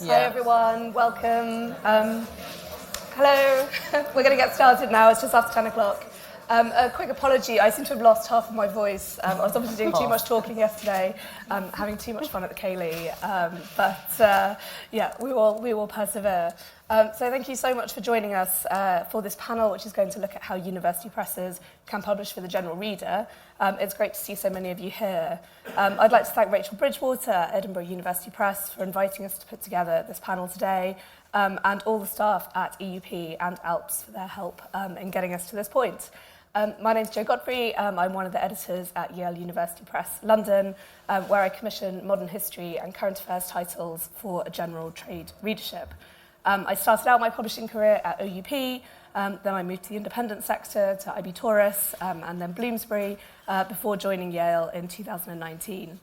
Hi everyone, welcome. Hello, we're going to get started now, it's just after 10 o'clock. A quick apology, I seem to have lost half of my voice. I was obviously doing too much talking yesterday, having too much fun at the Calon, but we will persevere. So thank you so much for joining us for this panel, which is going to look at how university presses can publish for the general reader. It's great to see so many of you here. I'd like to thank Rachel Bridgewater, Edinburgh University Press, for inviting us to put together this panel today, and all the staff at EUP and ALPS for their help in getting us to this point. My name's Jo Godfrey. I'm one of the editors at Yale University Press, London, where I commission modern history and current affairs titles for a general trade readership. I started out my publishing career at OUP, then I moved to the independent sector, to IB Tauris, and then Bloomsbury, before joining Yale in 2019.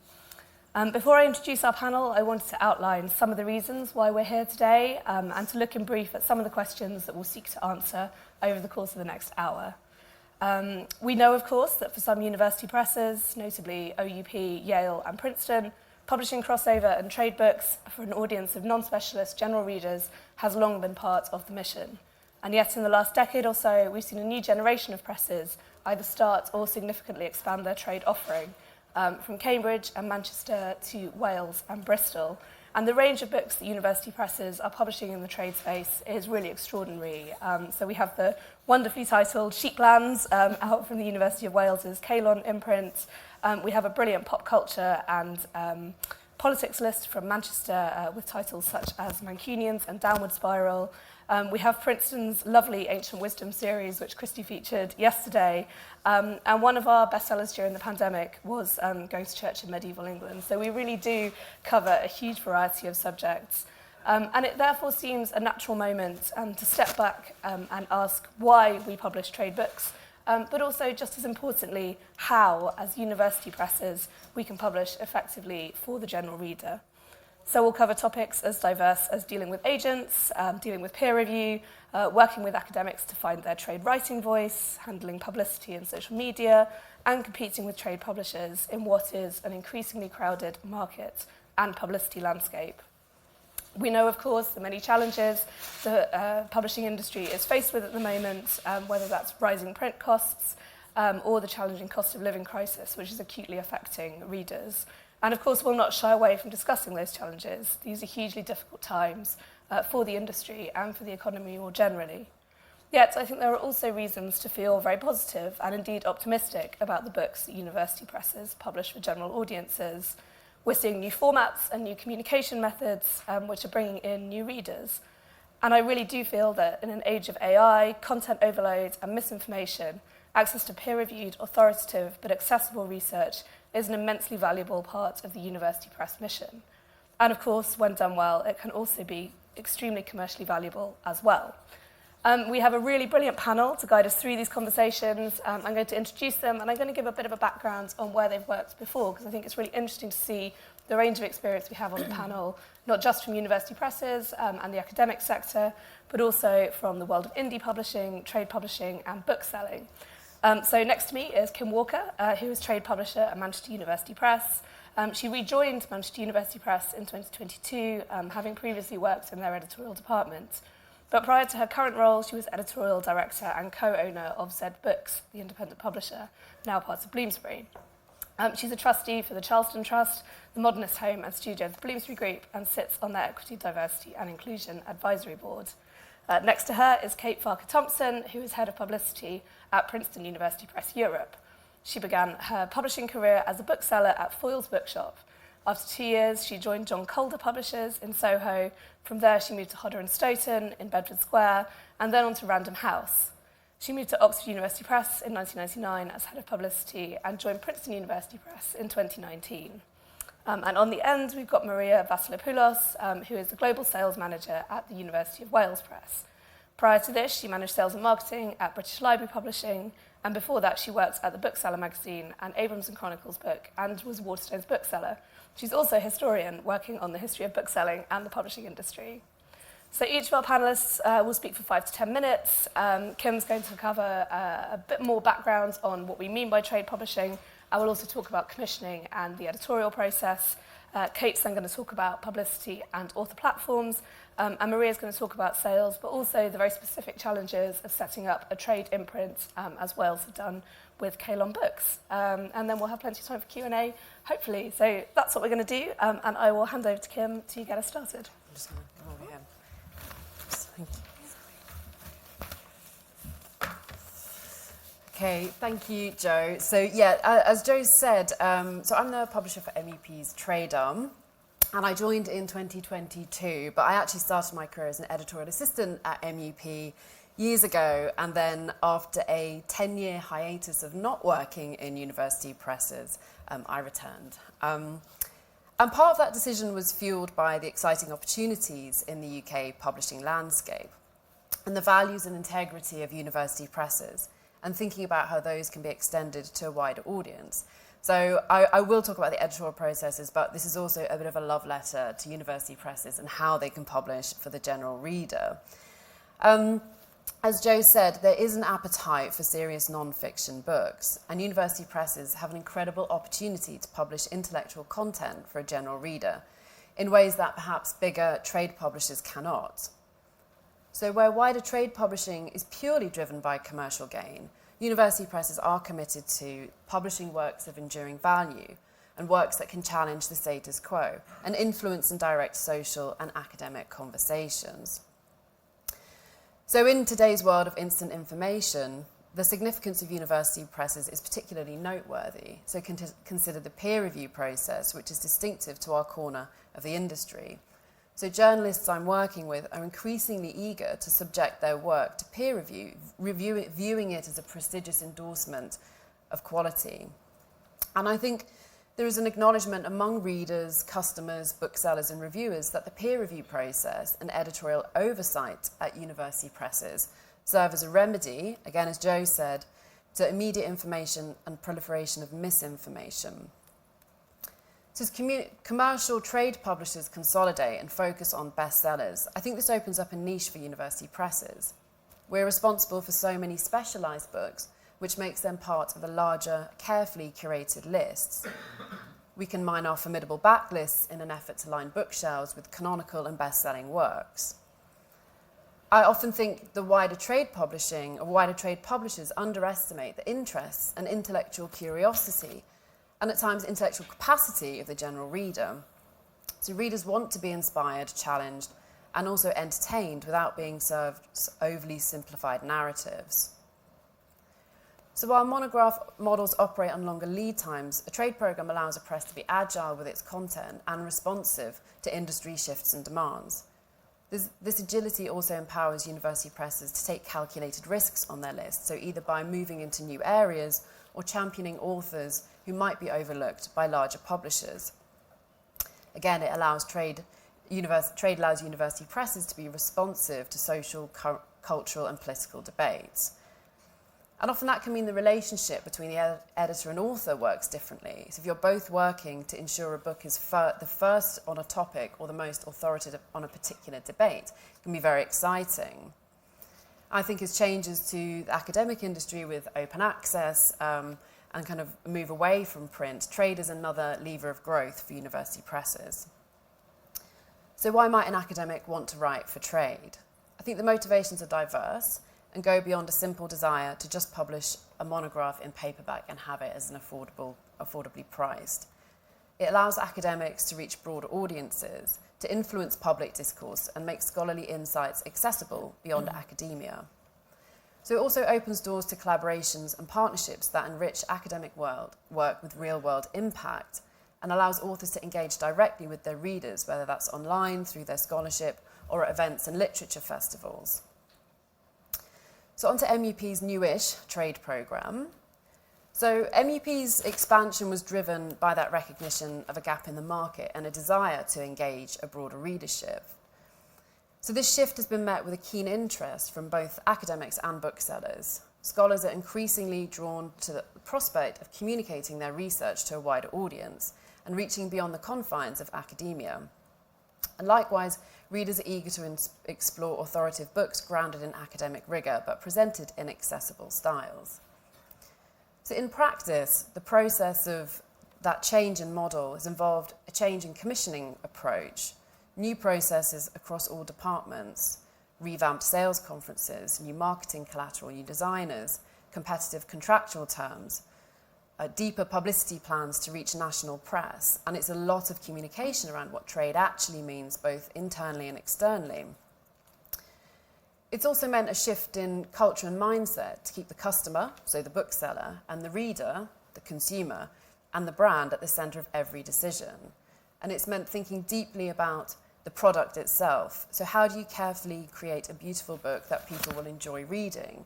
Before I introduce our panel, I wanted to outline some of the reasons why we're here today, and to look in brief at some of the questions that we'll seek to answer over the course of the next hour. We know, of course, that for some university presses, notably OUP, Yale and Princeton, publishing crossover and trade books for an audience of non-specialist general readers has long been part of the mission. And yet in the last decade or so, we've seen a new generation of presses either start or significantly expand their trade offering, from Cambridge and Manchester to Wales and Bristol. And the range of books that university presses are publishing in the trade space is really extraordinary. So we have the wonderfully titled Sheeplands out from the University of Wales's Calon imprint. We have a brilliant pop culture and politics list from Manchester with titles such as Mancunians and Downward Spiral. We have Princeton's lovely Ancient Wisdom series, which Christy featured yesterday. And one of our bestsellers during the pandemic was Going to Church in Medieval England. So we really do cover a huge variety of subjects. And it therefore seems a natural moment to step back and ask why we publish trade books, but also, just as importantly, how, as university presses, we can publish effectively for the general reader. So we'll cover topics as diverse as dealing with agents, dealing with peer review, working with academics to find their trade writing voice, handling publicity and social media, and competing with trade publishers in what is an increasingly crowded market and publicity landscape. We know, of course, the many challenges the publishing industry is faced with at the moment, whether that's rising print costs or the challenging cost of living crisis, which is acutely affecting readers. And of course, we'll not shy away from discussing those challenges. These are hugely difficult times for the industry and for the economy more generally. Yet, I think there are also reasons to feel very positive and indeed optimistic about the books that university presses publish for general audiences. We're seeing new formats and new communication methods which are bringing in new readers. And I really do feel that in an age of AI, content overload and misinformation, access to peer-reviewed, authoritative but accessible research is an immensely valuable part of the university press mission. And of course, when done well, it can also be extremely commercially valuable as well. We have a really brilliant panel to guide us through these conversations. I'm going to introduce them, and I'm going to give a bit of a background on where they've worked before, because I think it's really interesting to see the range of experience we have on the panel, not just from university presses and the academic sector, but also from the world of indie publishing, trade publishing, and book selling. So next to me is Kim Walker, who is trade publisher at Manchester University Press. She rejoined Manchester University Press in 2022, having previously worked in their editorial department. But prior to her current role, she was editorial director and co-owner of Zed Books, the independent publisher, now part of Bloomsbury. She's a trustee for the Charleston Trust, the Modernist Home and Studio of the Bloomsbury Group, and sits on their Equity, Diversity and Inclusion Advisory Board. Next to her is Kate Farquhar-Thomson, who is head of publicity at Princeton University Press Europe. She began her publishing career as a bookseller at Foyle's Bookshop. After 2 years, she joined John Calder Publishers in Soho. From there, she moved to Hodder and Stoughton in Bedford Square, and then on to Random House. She moved to Oxford University Press in 1999 as head of publicity and joined Princeton University Press in 2019. And on the end, we've got Maria Vassilopoulos, who is the global sales manager at the University of Wales Press. Prior to this, she managed sales and marketing at British Library Publishing, and before that, she worked at the Bookseller magazine and Abrams and Chronicles book, and was Waterstone's bookseller. She's also a historian working on the history of bookselling and the publishing industry. So each of our panelists will speak for 5 to 10 minutes. Kim's going to cover a bit more background on what we mean by trade publishing. I will also talk about commissioning and the editorial process. Kate's then going to talk about publicity and author platforms, and Maria's going to talk about sales, but also the very specific challenges of setting up a trade imprint, as Wales have done with Calon books. And then we'll have plenty of time for Q&A, hopefully. So that's what we're going to do, and I will hand over to Kim to get us started. I'm just going to come over here. Thank you. Okay, thank you, Jo. So yeah, as Jo said, so I'm the publisher for MEP's Trade Arm, and I joined in 2022, but I actually started my career as an editorial assistant at MEP years ago, and then after a 10-year hiatus of not working in university presses, I returned. And part of that decision was fueled by the exciting opportunities in the UK publishing landscape and the values and integrity of university presses, and thinking about how those can be extended to a wider audience. So I will talk about the editorial processes, but this is also a bit of a love letter to university presses and how they can publish for the general reader. As Jo said, there is an appetite for serious non-fiction books, and university presses have an incredible opportunity to publish intellectual content for a general reader in ways that perhaps bigger trade publishers cannot. So where wider trade publishing is purely driven by commercial gain, university presses are committed to publishing works of enduring value and works that can challenge the status quo and influence and direct social and academic conversations. So in today's world of instant information, the significance of university presses is particularly noteworthy. So consider the peer review process, which is distinctive to our corner of the industry. So journalists I'm working with are increasingly eager to subject their work to peer review, viewing it as a prestigious endorsement of quality. And I think there is an acknowledgement among readers, customers, booksellers and reviewers that the peer review process and editorial oversight at university presses serve as a remedy, again as Jo said, to immediate information and proliferation of misinformation. So as commercial trade publishers consolidate and focus on bestsellers, I think this opens up a niche for university presses. We're responsible for so many specialised books, which makes them part of a larger, carefully curated lists. We can mine our formidable backlists in an effort to line bookshelves with canonical and best-selling works. I often think the wider trade publishing or wider trade publishers underestimate the interests and intellectual curiosity and at times intellectual capacity of the general reader. So readers want to be inspired, challenged, and also entertained without being served overly simplified narratives. So while monograph models operate on longer lead times, a trade programme allows a press to be agile with its content and responsive to industry shifts and demands. This agility also empowers university presses to take calculated risks on their list, so either by moving into new areas or championing authors who might be overlooked by larger publishers. Again, it allows trade allows university presses to be responsive to social, cultural and political debates. And often that can mean the relationship between the editor and author works differently. So if you're both working to ensure a book is the first on a topic or the most authoritative on a particular debate, it can be very exciting. I think as changes to the academic industry with open access and kind of move away from print, trade is another lever of growth for university presses. So why might an academic want to write for trade? I think the motivations are diverse and go beyond a simple desire to just publish a monograph in paperback and have it as an affordably priced. It allows academics to reach broader audiences, to influence public discourse and make scholarly insights accessible beyond academia. So it also opens doors to collaborations and partnerships that enrich academic work with real-world impact and allows authors to engage directly with their readers, whether that's online, through their scholarship, or at events and literature festivals. So on to MEP's newish trade programme. So MEP's expansion was driven by that recognition of a gap in the market and a desire to engage a broader readership. So this shift has been met with a keen interest from both academics and booksellers. Scholars are increasingly drawn to the prospect of communicating their research to a wider audience and reaching beyond the confines of academia. And likewise, readers are eager to explore authoritative books grounded in academic rigour but presented in accessible styles. So in practice, the process of that change in model has involved a change in commissioning approach, new processes across all departments, revamped sales conferences, new marketing collateral, new designers, competitive contractual terms, deeper publicity plans to reach national press, and it's a lot of communication around what trade actually means, both internally and externally. It's also meant a shift in culture and mindset to keep the customer, so the bookseller, and the reader, the consumer, and the brand at the centre of every decision. And it's meant thinking deeply about the product itself. So how do you carefully create a beautiful book that people will enjoy reading?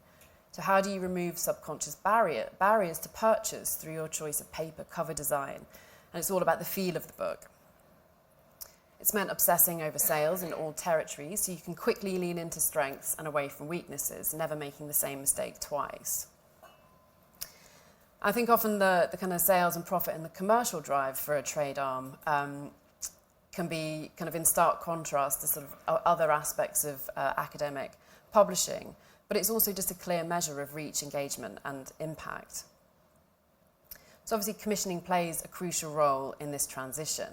So how do you remove subconscious barriers to purchase through your choice of paper, cover design? And it's all about the feel of the book. It's meant obsessing over sales in all territories so you can quickly lean into strengths and away from weaknesses, never making the same mistake twice. I think often the kind of sales and profit and the commercial drive for a trade arm can be kind of in stark contrast to sort of other aspects of academic publishing, but it's also just a clear measure of reach, engagement, and impact. So obviously commissioning plays a crucial role in this transition,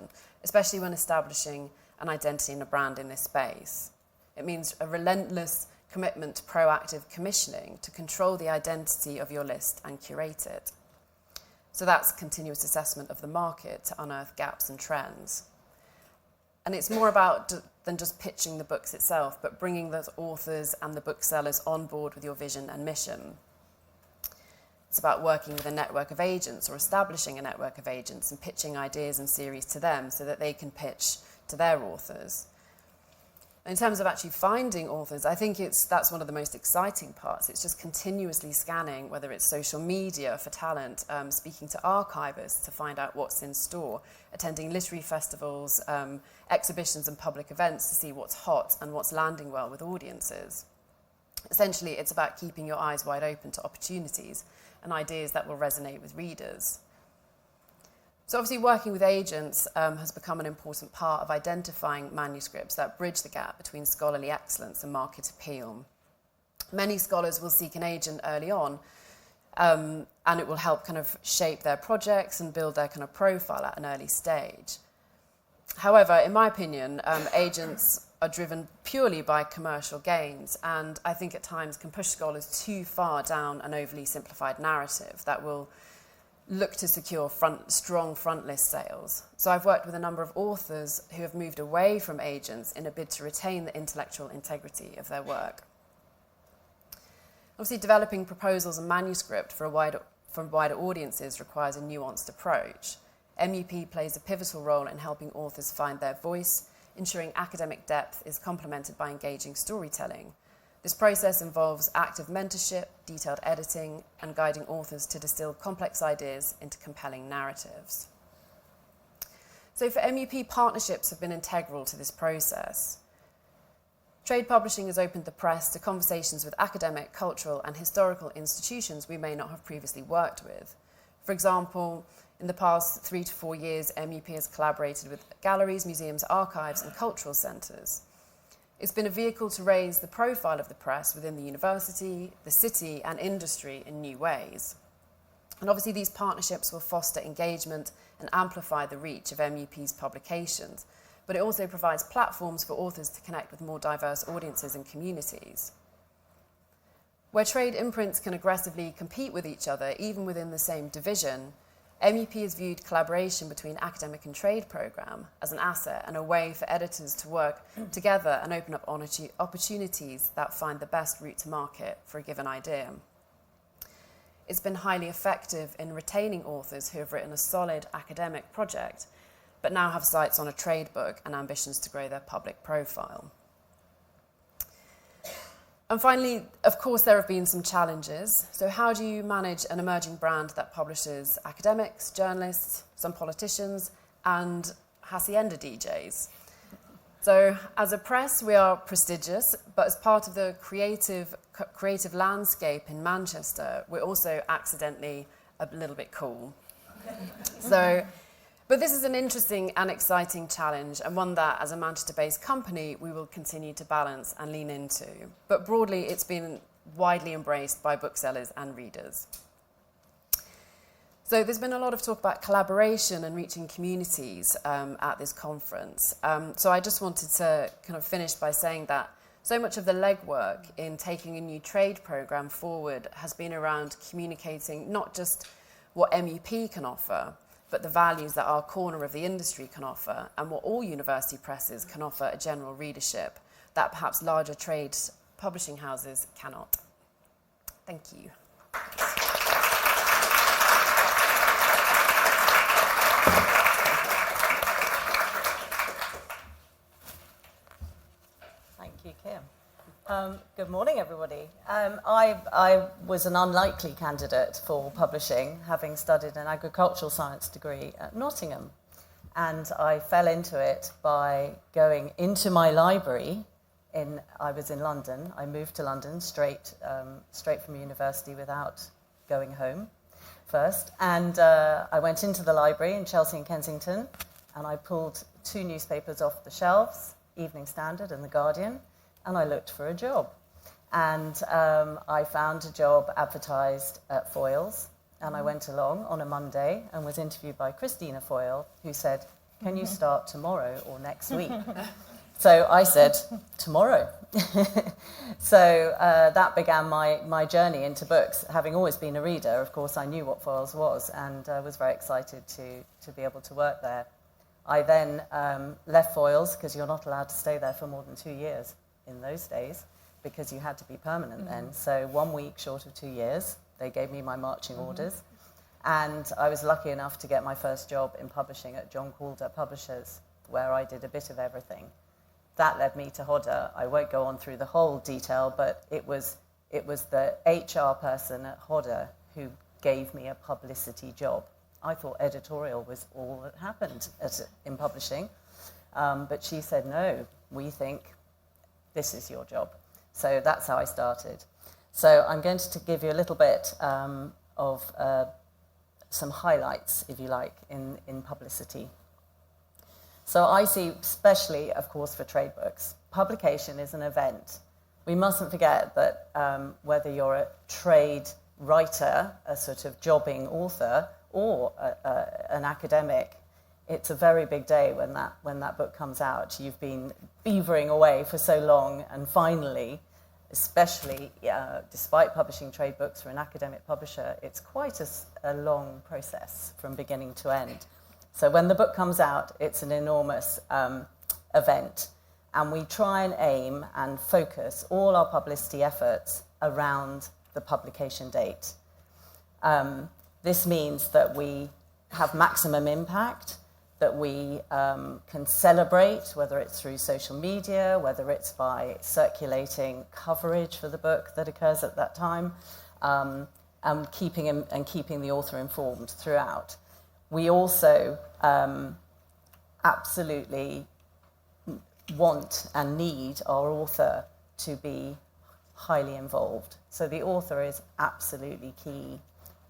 especially when establishing an identity and a brand in this space. It means a relentless commitment to proactive commissioning to control the identity of your list and curate it. So that's continuous assessment of the market to unearth gaps and trends. And it's more about than just pitching the books itself, but bringing those authors and the booksellers on board with your vision and mission. It's about working with a network of agents or establishing a network of agents and pitching ideas and series to them so that they can pitch to their authors. In terms of actually finding authors, I think that's one of the most exciting parts. It's just continuously scanning, whether it's social media for talent, speaking to archivists to find out what's in store, attending literary festivals, exhibitions and public events to see what's hot and what's landing well with audiences. Essentially, it's about keeping your eyes wide open to opportunities and ideas that will resonate with readers. So obviously working with agents has become an important part of identifying manuscripts that bridge the gap between scholarly excellence and market appeal. Many scholars will seek an agent early on, and it will help kind of shape their projects and build their kind of profile at an early stage. However, in my opinion, agents are driven purely by commercial gains, and I think at times can push scholars too far down an overly simplified narrative that will look to secure strong front list sales. So I've worked with a number of authors who have moved away from agents in a bid to retain the intellectual integrity of their work. Obviously, developing proposals and manuscript for wider audiences requires a nuanced approach. MUP plays a pivotal role in helping authors find their voice, ensuring academic depth is complemented by engaging storytelling. This process involves active mentorship, detailed editing, and guiding authors to distill complex ideas into compelling narratives. So for MUP, partnerships have been integral to this process. Trade publishing has opened the press to conversations with academic, cultural, and historical institutions we may not have previously worked with. For example, in the past 3 to 4 years, MUP has collaborated with galleries, museums, archives, and cultural centres. It's been a vehicle to raise the profile of the press within the university, the city, and industry in new ways. And obviously these partnerships will foster engagement and amplify the reach of MUP's publications, but it also provides platforms for authors to connect with more diverse audiences and communities. Where trade imprints can aggressively compete with each other, even within the same division, MUP has viewed collaboration between academic and trade programme as an asset and a way for editors to work together and open up opportunities that find the best route to market for a given idea. It's been highly effective in retaining authors who have written a solid academic project, but now have sights on a trade book and ambitions to grow their public profile. And finally, of course, there have been some challenges. So how do you manage an emerging brand that publishes academics, journalists, some politicians, and hacienda DJs? So as a press, we are prestigious, but as part of the creative landscape in Manchester, we're also accidentally a little bit cool. But this is an interesting and exciting challenge, and one that, as a Manchester-based company, we will continue to balance and lean into. But broadly, it's been widely embraced by booksellers and readers. So there's been a lot of talk about collaboration and reaching communities at this conference. So I just wanted to kind of finish by saying that so much of the legwork in taking a new trade programme forward has been around communicating not just what MEP can offer, but the values that our corner of the industry can offer and what all university presses can offer a general readership that perhaps larger trade publishing houses cannot. Thank you. Thank you, Kim. Good morning, everybody. I was an unlikely candidate for publishing, having studied an agricultural science degree at Nottingham. And I fell into it by going into my library. I was in London. I moved to London straight from university without going home first. And I went into the library in Chelsea and Kensington, and I pulled 2 newspapers off the shelves, Evening Standard and The Guardian, and I looked for a job. And I found a job advertised at Foyle's, and I went along on a Monday and was interviewed by Christina Foyle, who said, "Can you start tomorrow or next week?" So I said, tomorrow. So that began my journey into books. Having always been a reader, of course, I knew what Foyle's was, and was very excited to be able to work there. I then left Foyle's, because you're not allowed to stay there for more than 2 years in those days, because you had to be permanent then. So 1 week short of 2 years, they gave me my marching orders. And I was lucky enough to get my first job in publishing at John Calder Publishers, where I did a bit of everything. That led me to Hodder. I won't go on through the whole detail, but it was the HR person at Hodder who gave me a publicity job. I thought editorial was all that happened in publishing, but she said, no, we think this is your job. So that's how I started. So I'm going to give you a little bit of some highlights, if you like, in publicity. So I see, especially, of course, for trade books, publication is an event. We mustn't forget that whether you're a trade writer, a sort of jobbing author, or an academic, it's a very big day when that book comes out. You've been beavering away for so long, and finally, especially despite publishing trade books for an academic publisher, it's quite a long process from beginning to end. So when the book comes out, it's an enormous event. And we try and aim and focus all our publicity efforts around the publication date. This means that we have maximum impact, that we can celebrate, whether it's through social media, whether it's by circulating coverage for the book that occurs at that time, and keeping the author informed throughout. We also absolutely want and need our author to be highly involved. So the author is absolutely key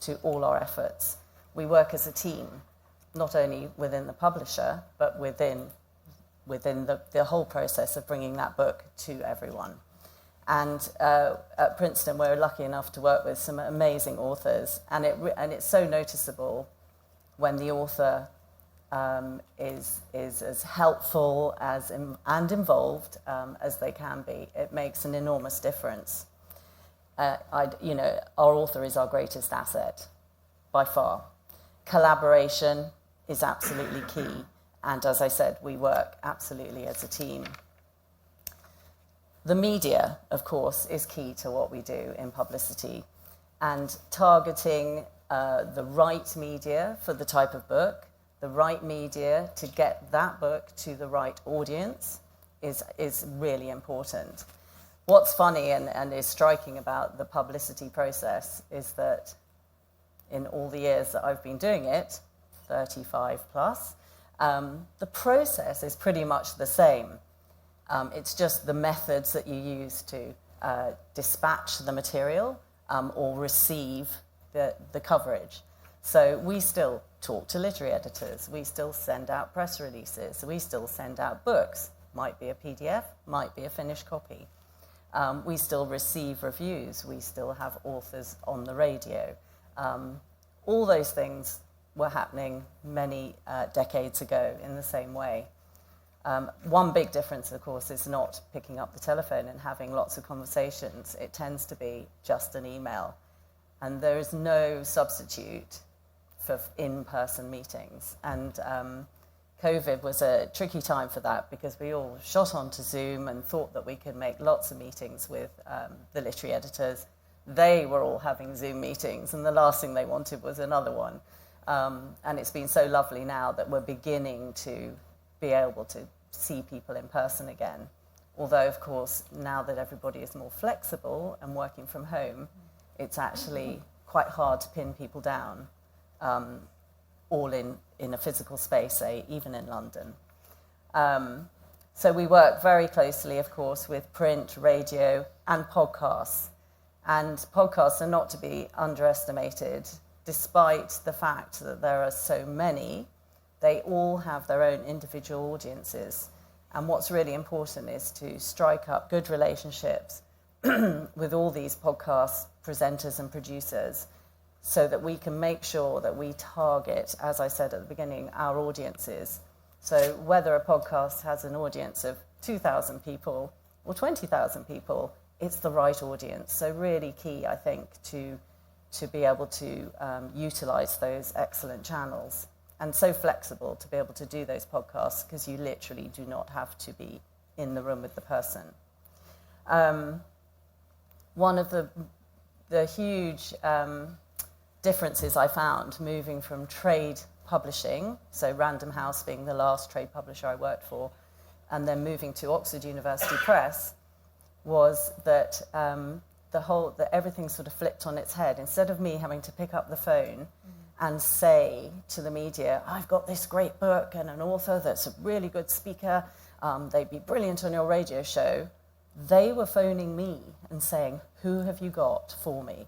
to all our efforts. We work as a team, not only within the publisher, but within the whole process of bringing that book to everyone. And at Princeton, we're lucky enough to work with some amazing authors, and it's so noticeable when the author is as helpful and involved as they can be. It makes an enormous difference. Our author is our greatest asset, by far. Collaboration is absolutely key, and as I said, we work absolutely as a team. The media, of course, is key to what we do in publicity, and targeting the right media for the type of book, the right media to get that book to the right audience is really important. What's funny and is striking about the publicity process is that in all the years that I've been doing it, 35 plus, the process is pretty much the same. It's just the methods that you use to dispatch the material or receive the coverage. So we still talk to literary editors, we still send out press releases, we still send out books, might be a PDF, might be a finished copy. We still receive reviews, we still have authors on the radio. All those things were happening many decades ago in the same way. One big difference, of course, is not picking up the telephone and having lots of conversations. It tends to be just an email. And there is no substitute for in-person meetings. And COVID was a tricky time for that because we all shot onto Zoom and thought that we could make lots of meetings with the literary editors. They were all having Zoom meetings, and the last thing they wanted was another one. And it's been so lovely now that we're beginning to be able to see people in person again. Although, of course, now that everybody is more flexible and working from home, it's actually quite hard to pin people down, all in a physical space, say, even in London. So we work very closely, of course, with print, radio, and podcasts. And podcasts are not to be underestimated. Despite the fact that there are so many, they all have their own individual audiences. And what's really important is to strike up good relationships with all these podcast presenters and producers so that we can make sure that we target, as I said at the beginning, our audiences. So whether a podcast has an audience of 2,000 people or 20,000 people, it's the right audience. So really key, I think, to be able to utilize those excellent channels. And so flexible to be able to do those podcasts because you literally do not have to be in the room with the person. One of the huge differences I found moving from trade publishing, so Random House being the last trade publisher I worked for, and then moving to Oxford University Press, was that that everything sort of flipped on its head. Instead of me having to pick up the phone and say to the media, I've got this great book and an author that's a really good speaker, they'd be brilliant on your radio show, they were phoning me and saying, who have you got for me?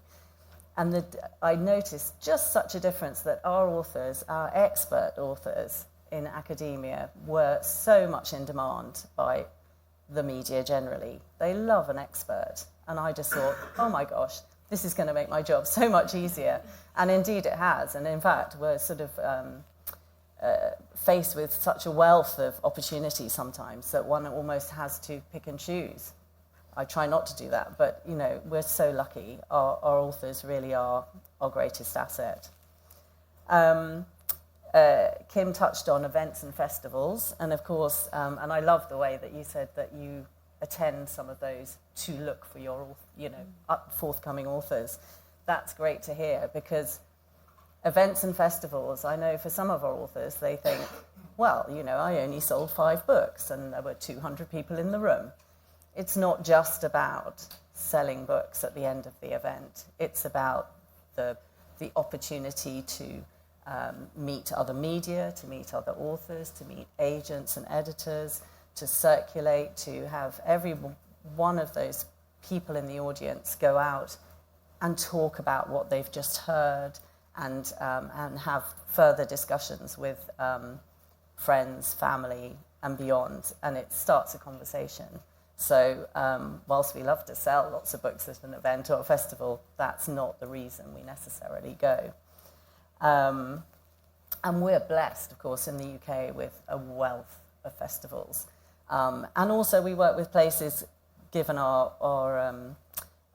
And I noticed just such a difference that our authors, our expert authors in academia, were so much in demand by the media generally. They love an expert. And I just thought, oh my gosh, this is going to make my job so much easier. And indeed it has. And in fact, we're sort of faced with such a wealth of opportunity sometimes that one almost has to pick and choose. I try not to do that, but you know, we're so lucky. Our authors really are our greatest asset. Kim touched on events and festivals, and of course, and I love the way that you said that you attend some of those to look for your, forthcoming authors. That's great to hear, because events and festivals, I know for some of our authors, they think, well, I only sold 5 books and there were 200 people in the room. It's not just about selling books at the end of the event. It's about the opportunity to meet other media, to meet other authors, to meet agents and editors, to circulate, to have every one of those people in the audience go out and talk about what they've just heard and have further discussions with friends, family, and beyond. And it starts a conversation. So whilst we love to sell lots of books at an event or a festival, that's not the reason we necessarily go. And we're blessed, of course, in the UK with a wealth of festivals. And also we work with places, given our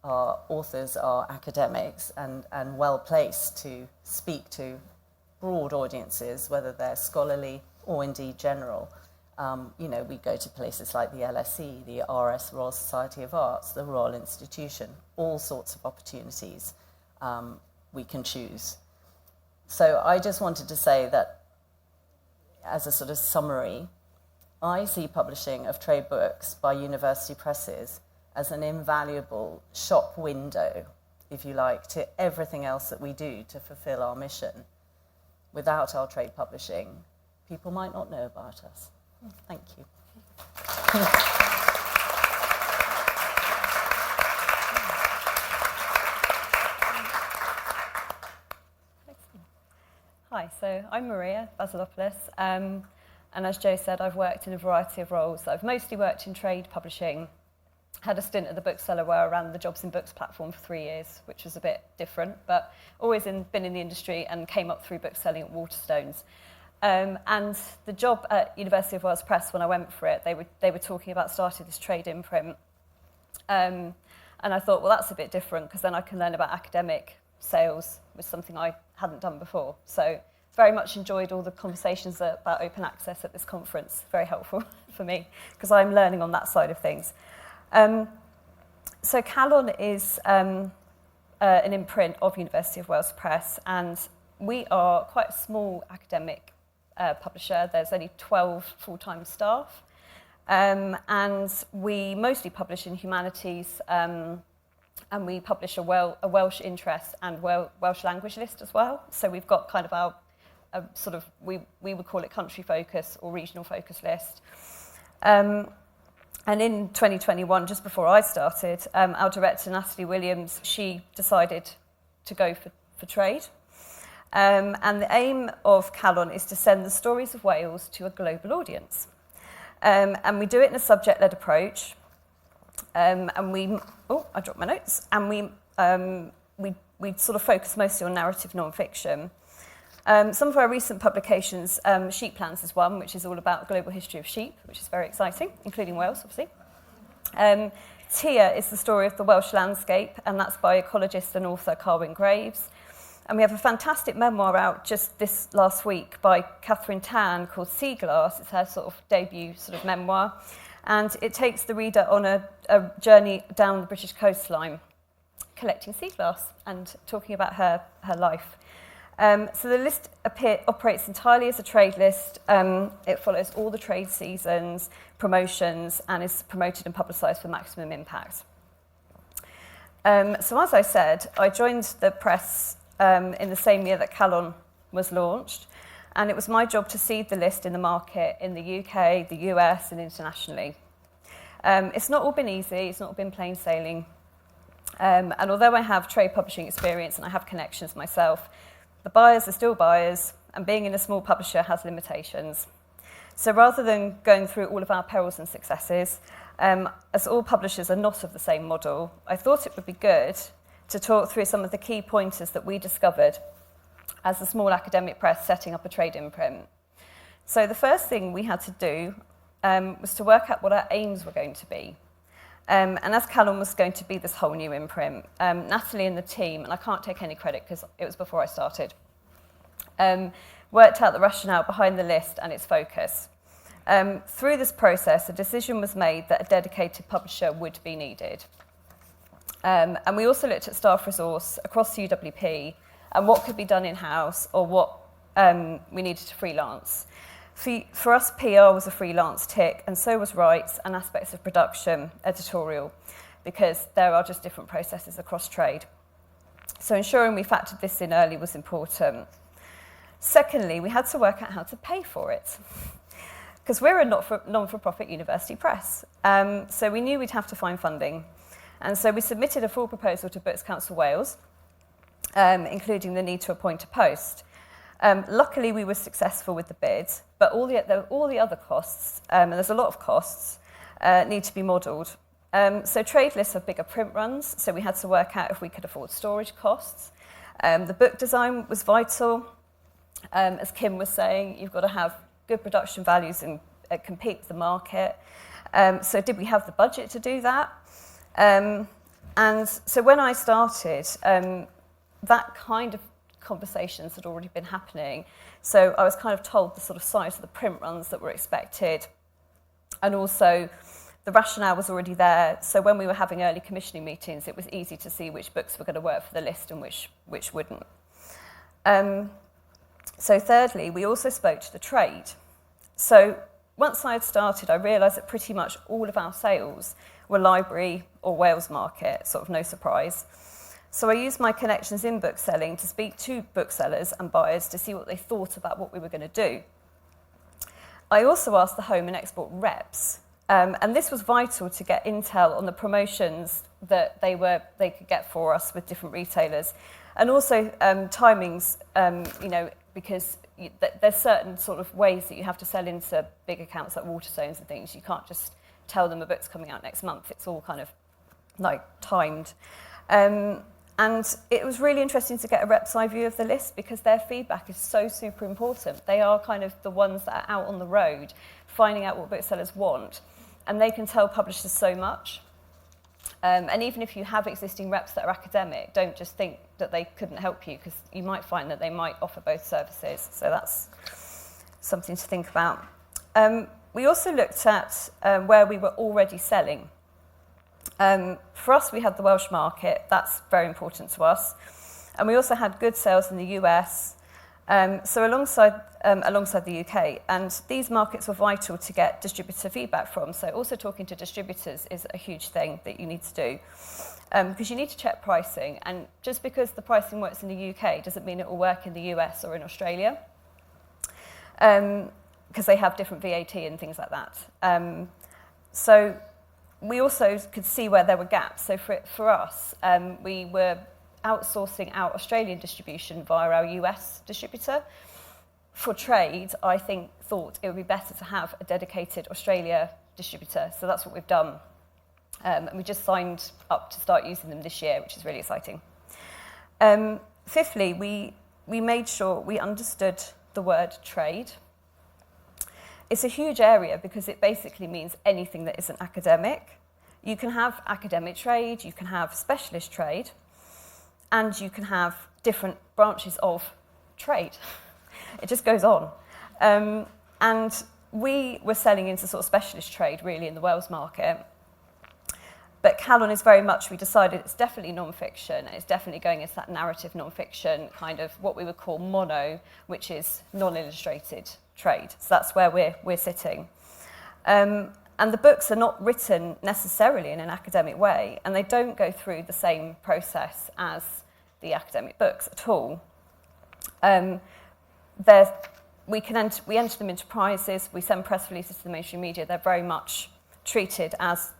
authors are academics and well-placed to speak to broad audiences, whether they're scholarly or indeed general. We go to places like the LSE, the RS, Royal Society of Arts, the Royal Institution, all sorts of opportunities we can choose. So I just wanted to say that, as a sort of summary, I see publishing of trade books by university presses as an invaluable shop window, if you like, to everything else that we do to fulfill our mission. Without our trade publishing, people might not know about us. Thank you. Hi, so I'm Maria Vassilopoulos, and as Jo said, I've worked in a variety of roles. I've mostly worked in trade publishing, had a stint at the bookseller where I ran the Jobs in Books platform for 3 years, which was a bit different, but always been in the industry and came up through bookselling at Waterstones. And the job at University of Wales Press, when I went for it, they were talking about starting this trade imprint. And I thought, well, that's a bit different because then I can learn about academic sales, was something I hadn't done before. So very much enjoyed all the conversations about open access at this conference. Very helpful for me because I'm learning on that side of things. So Calon is an imprint of University of Wales Press, and we are quite a small academic publisher. There's only 12 full-time staff, and we mostly publish in humanities, and we publish a Welsh interest and Welsh language list as well. So we've got kind of our sort of, we would call it country focus or regional focus list. And in 2021, just before I started, our director, Natalie Williams, she decided to go for trade. And the aim of Calon is to send the stories of Wales to a global audience. And we do it in a subject-led approach. And I dropped my notes. And we sort of focus mostly on narrative non-fiction. Some of our recent publications, Sheep Plans is one, which is all about global history of sheep, which is very exciting, including Wales, obviously. Tia is the story of the Welsh landscape, and that's by ecologist and author Carwyn Graves. And we have a fantastic memoir out just this last week by Catherine Tan called Sea Glass. It's her sort of debut sort of memoir. And it takes the reader on a journey down the British coastline, collecting sea glass and talking about her life. So the list operates entirely as a trade list. It follows all the trade seasons, promotions, and is promoted and publicised for maximum impact. So as I said, I joined the press in the same year that Calon was launched, and it was my job to seed the list in the market in the UK, the US, and internationally. It's not all been easy, it's not all been plain sailing. And although I have trade publishing experience and I have connections myself, the buyers are still buyers, and being in a small publisher has limitations. So rather than going through all of our perils and successes, as all publishers are not of the same model, I thought it would be good to talk through some of the key pointers that we discovered as a small academic press setting up a trade imprint. So the first thing we had to do was to work out what our aims were going to be. And as Calon was going to be this whole new imprint, Natalie and the team, and I can't take any credit because it was before I started, worked out the rationale behind the list and its focus. Through this process, a decision was made that a dedicated publisher would be needed. And we also looked at staff resource across the UWP and what could be done in-house or what we needed to freelance. For us, PR was a freelance tick, and so was rights and aspects of production, editorial, because there are just different processes across trade. So ensuring we factored this in early was important. Secondly, we had to work out how to pay for it, because we're a non-for-profit university press. So we knew we'd have to find funding. And so we submitted a full proposal to Books Council Wales, including the need to appoint a post. Luckily, we were successful with the bid, but all the other costs, and there's a lot of costs, need to be modelled. So trade lists have bigger print runs, so we had to work out if we could afford storage costs. The book design was vital. As Kim was saying, you've got to have good production values and compete with the market. So did we have the budget to do that? And so when I started, that kind of conversations had already been happening. So I was kind of told the sort of size of the print runs that were expected. And also the rationale was already there. So when we were having early commissioning meetings, it was easy to see which books were going to work for the list and which wouldn't. So thirdly, we also spoke to the trade. So once I had started, I realised that pretty much all of our sales were library or Wales market, sort of no surprise. So I used my connections in bookselling to speak to booksellers and buyers to see what they thought about what we were going to do. I also asked the home and export reps, and this was vital to get intel on the promotions that they could get for us with different retailers, and also timings, because there's certain sort of ways that you have to sell into big accounts like Waterstones and things. You can't just tell them a book's coming out next month. It's all kind of like timed. And it was really interesting to get a rep's eye view of the list because their feedback is so super important. They are kind of the ones that are out on the road, finding out what booksellers want, and they can tell publishers so much. And even if you have existing reps that are academic, don't just think that they couldn't help you, because you might find that they might offer both services. So that's something to think about. We also looked at where we were already selling. For us, we had the Welsh market. That's very important to us. And we also had good sales in the US, so alongside the UK. And these markets were vital to get distributor feedback from. So also talking to distributors is a huge thing that you need to do, because you need to check pricing. And just because the pricing works in the UK doesn't mean it will work in the US or in Australia, because they have different VAT and things like that. So we also could see where there were gaps. So for us, we were outsourcing our Australian distribution via our US distributor. For trade, I thought it would be better to have a dedicated Australia distributor. So that's what we've done. And we just signed up to start using them this year, which is really exciting. Fifthly, we made sure we understood the word trade. It's a huge area because it basically means anything that isn't academic. You can have academic trade, you can have specialist trade, and you can have different branches of trade. It just goes on. And we were selling into sort of specialist trade really in the Wales market. But Calon is very much, we decided it's definitely non-fiction, and it's definitely going into that narrative non-fiction, kind of what we would call mono, which is non-illustrated trade. So that's where we're sitting. And the books are not written necessarily in an academic way, and they don't go through the same process as the academic books at all. We enter them into prizes, we send press releases to the mainstream media. They're very much treated as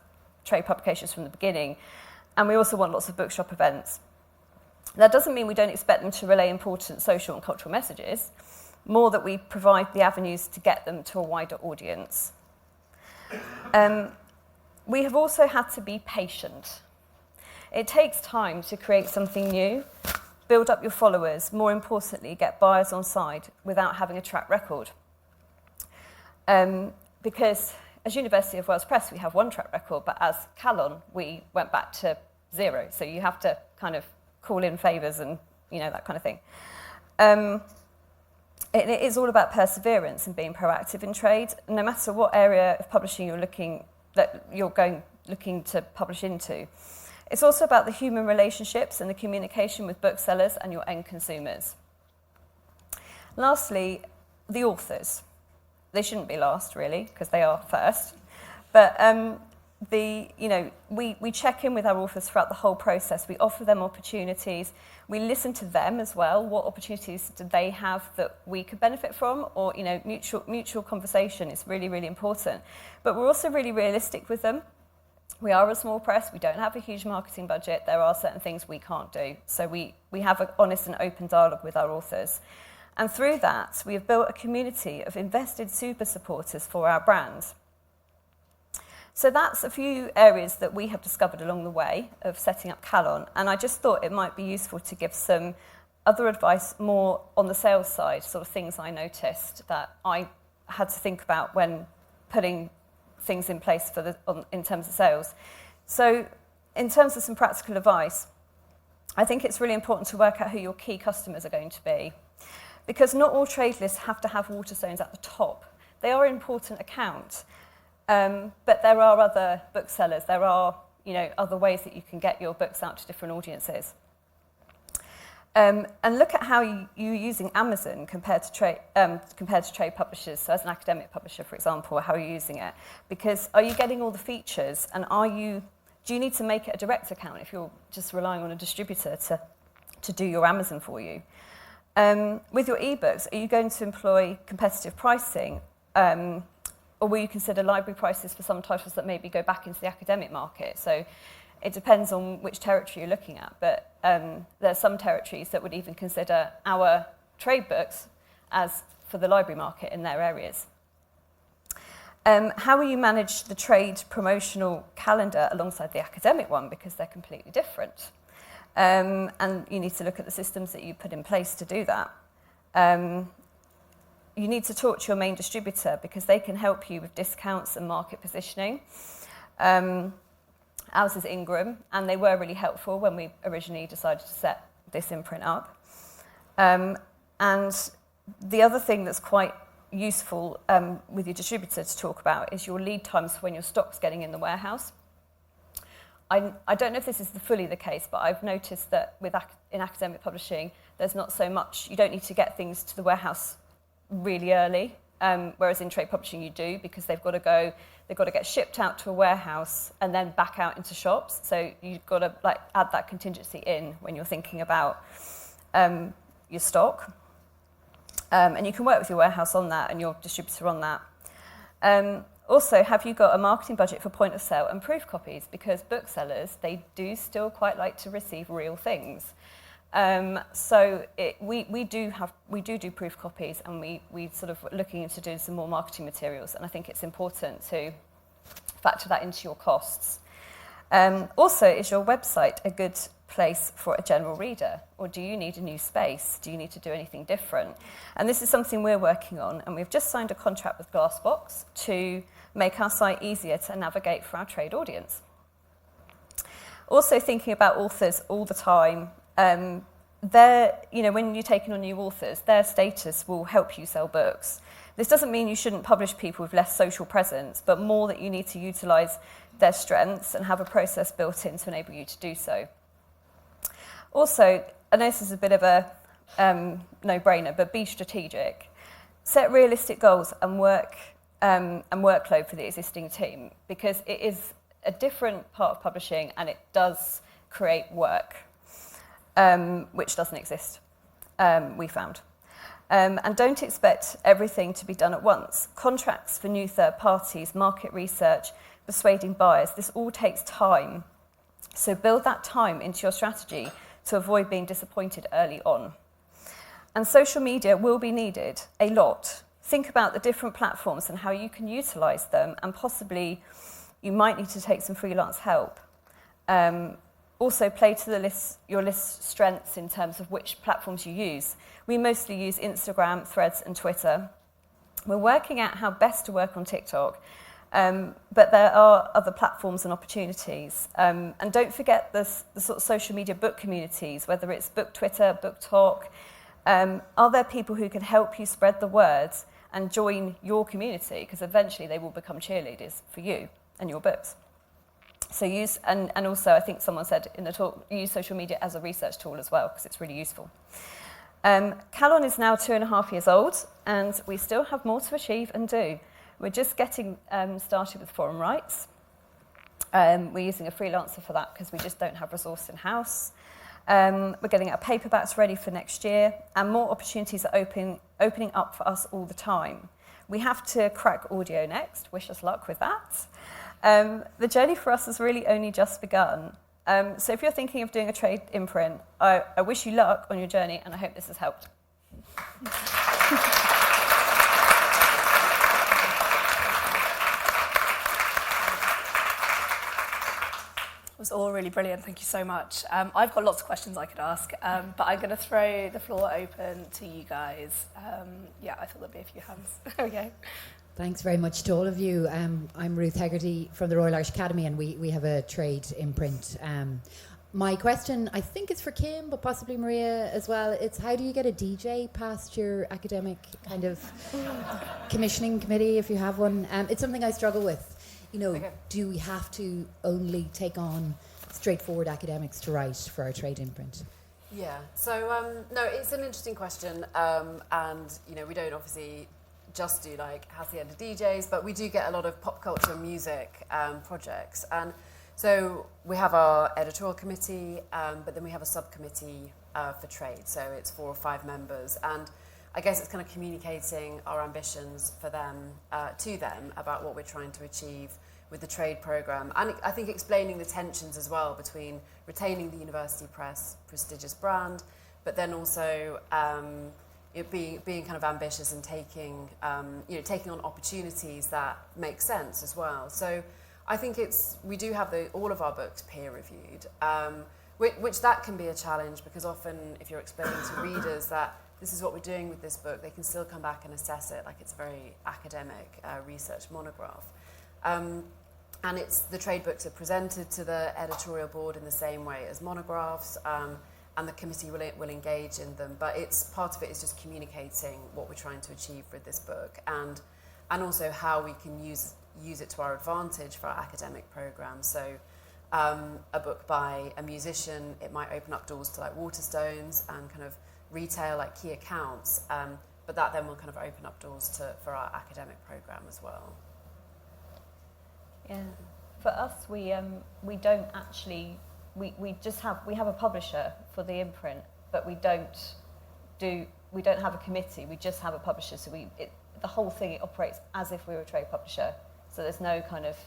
trade publications from the beginning, and we also want lots of bookshop events. That doesn't mean we don't expect them to relay important social and cultural messages, more that we provide the avenues to get them to a wider audience. We have also had to be patient. It takes time to create something new, build up your followers, more importantly, get buyers on side without having a track record. Because as University of Wales Press, we have one track record, but as Calon, we went back to 0. So you have to kind of call in favours and, that kind of thing. It is all about perseverance and being proactive in trade. No matter what area of publishing you're looking to publish into. It's also about the human relationships and the communication with booksellers and your end consumers. Lastly, the authors. They shouldn't be last, really, because they are first. But we check in with our authors throughout the whole process. We offer them opportunities. We listen to them as well. What opportunities do they have that we could benefit from? Or, mutual conversation is really, really important. But we're also really realistic with them. We are a small press. We don't have a huge marketing budget. There are certain things we can't do. So we have an honest and open dialogue with our authors. And through that, we have built a community of invested super supporters for our brand. So that's a few areas that we have discovered along the way of setting up Calon. And I just thought it might be useful to give some other advice more on the sales side, sort of things I noticed that I had to think about when putting things in place in terms of sales. So in terms of some practical advice, I think it's really important to work out who your key customers are going to be, because not all trade lists have to have Waterstones at the top. They are an important account, but there are other booksellers. There are other ways that you can get your books out to different audiences. And look at how you're using Amazon compared to trade publishers. So as an academic publisher, for example, how are you using it? Because are you getting all the features, and do you need to make it a direct account if you're just relying on a distributor to do your Amazon for you? With your ebooks, are you going to employ competitive pricing, or will you consider library prices for some titles that maybe go back into the academic market? So it depends on which territory you're looking at, but there are some territories that would even consider our trade books as for the library market in their areas. How will you manage the trade promotional calendar alongside the academic one, because they're completely different? And you need to look at the systems that you put in place to do that. You need to talk to your main distributor because they can help you with discounts and market positioning. Ours is Ingram, and they were really helpful when we originally decided to set this imprint up. And the other thing that's quite useful with your distributor to talk about is your lead times when your stock's getting in the warehouse. I don't know if this is fully the case, but I've noticed that in academic publishing, there's not so much, you don't need to get things to the warehouse really early, whereas in trade publishing you do, because they've got to get shipped out to a warehouse and then back out into shops. So you've got to add that contingency in when you're thinking about your stock. And you can work with your warehouse on that and your distributor on that. Also, have you got a marketing budget for point of sale and proof copies? Because booksellers, they do still quite like to receive real things. So we do proof copies, and we sort of looking into doing some more marketing materials, and I think it's important to factor that into your costs. Also, is your website a good place for a general reader, or do you need a new space? Do you need to do anything different? And this is something we're working on, and we've just signed a contract with Glassbox to make our site easier to navigate for our trade audience. Also thinking about authors all the time. When you're taking on new authors, their status will help you sell books. This doesn't mean you shouldn't publish people with less social presence, but more that you need to utilise their strengths and have a process built in to enable you to do so. Also, I know this is a bit of a no-brainer, but be strategic. Set realistic goals and workload for the existing team, because it is a different part of publishing and it does create work, which doesn't exist, we found. And don't expect everything to be done at once. Contracts for new third parties, market research, persuading buyers, this all takes time. So build that time into your strategy to avoid being disappointed early on. And social media will be needed a lot. Think about the different platforms and how you can utilise them, and possibly you might need to take some freelance help. Also play to your list's strengths in terms of which platforms you use. We mostly use Instagram, Threads and Twitter. We're working out how best to work on TikTok, but there are other platforms and opportunities. And don't forget the sort of social media book communities, whether it's Book Twitter, Book Talk. Are there people who can help you spread the word and join your community? Because eventually they will become cheerleaders for you and your books. So use, and also I think someone said in the talk, use social media as a research tool as well, because it's really useful. Calon is now 2.5 years old, and we still have more to achieve and do. We're just getting started with forum rights. We're using a freelancer for that because we just don't have resource in-house. We're getting our paperbacks ready for next year, and more opportunities are opening up for us all the time. We have to crack audio next. Wish us luck with that. The journey for us has really only just begun. So if you're thinking of doing a trade imprint, I wish you luck on your journey, and I hope this has helped. It was all really brilliant, thank you so much. I've got lots of questions I could ask, but I'm going to throw the floor open to you guys. I thought there'd be a few hands. Okay. Thanks very much to all of you. I'm Ruth Hegarty from the Royal Irish Academy, and we have a trade imprint. My question, I think it's for Kim, but possibly Maria as well. It's how do you get a DJ past your academic kind of commissioning committee, if you have one? It's something I struggle with. Do we have to only take on straightforward academics to write for our trade imprint? Yeah, so no, it's an interesting question, and we don't obviously just do happy-ended DJs, but we do get a lot of pop culture music projects, and so we have our editorial committee, but then we have a subcommittee for trade, so it's 4 or 5 members, and I guess it's kind of communicating our ambitions for them, to them, about what we're trying to achieve with the trade programme. And I think explaining the tensions as well between retaining the university press prestigious brand, but then also being kind of ambitious and taking on opportunities that make sense as well. So I think we do have all of our books peer reviewed, which that can be a challenge, because often if you're explaining to readers that this is what we're doing with this book, they can still come back and assess it like it's a very academic research monograph. And the trade books are presented to the editorial board in the same way as monographs, and the committee will engage in them. But part of it is just communicating what we're trying to achieve with this book, and also how we can use it to our advantage for our academic programme. So a book by a musician, it might open up doors to like Waterstones and kind of retail, like key accounts, but that then will kind of open up doors for our academic programme as well. Yeah, for us, we don't actually, we have a publisher for the imprint, but we don't have a committee. We just have a publisher. So the whole thing, it operates as if we were a trade publisher. So there's no kind of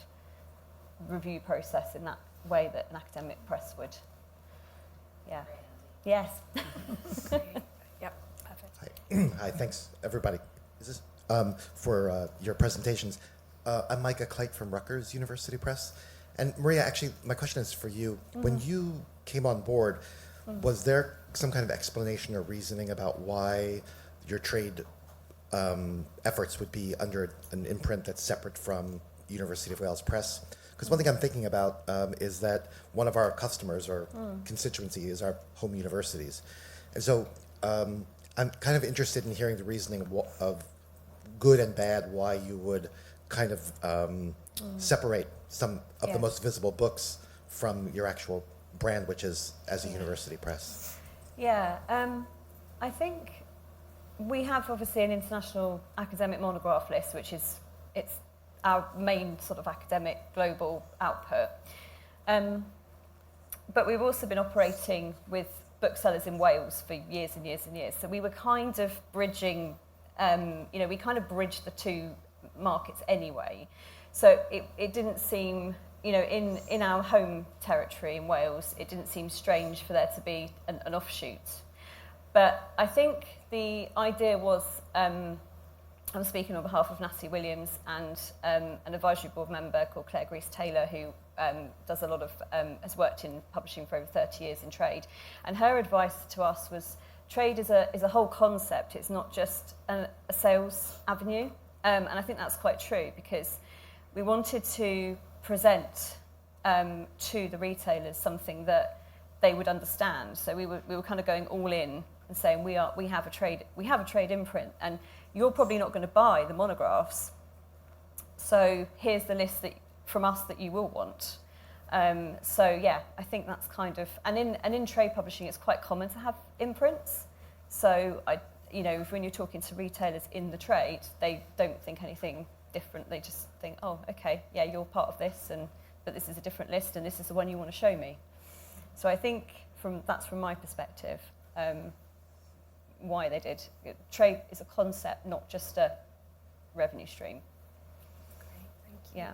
review process in that way that an academic press would. Yeah. Yes. Yep. Perfect. Hi, thanks everybody. Is this for your presentations? I'm Micah Kleit from Rutgers University Press, and Maria. Actually, my question is for you. Mm-hmm. When you came on board, was there some kind of explanation or reasoning about why your trade efforts would be under an imprint that's separate from University of Wales Press? Because one thing I'm thinking about is that one of our customers or constituency is our home universities. And so I'm kind of interested in hearing the reasoning of good and bad, why you would kind of separate some of the most visible books from your actual brand, which is as a university press. Yeah, I think we have obviously an international academic monograph list, which is our main sort of academic global output. But we've also been operating with booksellers in Wales for years and years and years. So we were kind of bridging, we kind of bridged the two markets anyway. So it didn't seem, in our home territory in Wales, it didn't seem strange for there to be an offshoot. But I think the idea was, I'm speaking on behalf of Natalie Williams and an advisory board member called Claire Grease-Taylor, who does a lot of, has worked in publishing for over 30 years in trade. And her advice to us was, trade is a whole concept. It's not just a sales avenue. And I think that's quite true, because we wanted to present to the retailers something that they would understand. So we were kind of going all in and saying we have a trade imprint, and you're probably not going to buy the monographs. So here's the list from us that you will want. So yeah, I think that's kind of, and in trade publishing, it's quite common to have imprints. So when you're talking to retailers in the trade, they don't think anything different. They just think, oh, okay, yeah, you're part of this, but this is a different list, and this is the one you want to show me. So I think that's from my perspective. Why they did. Trade is a concept, not just a revenue stream. Great, thank you. Yeah.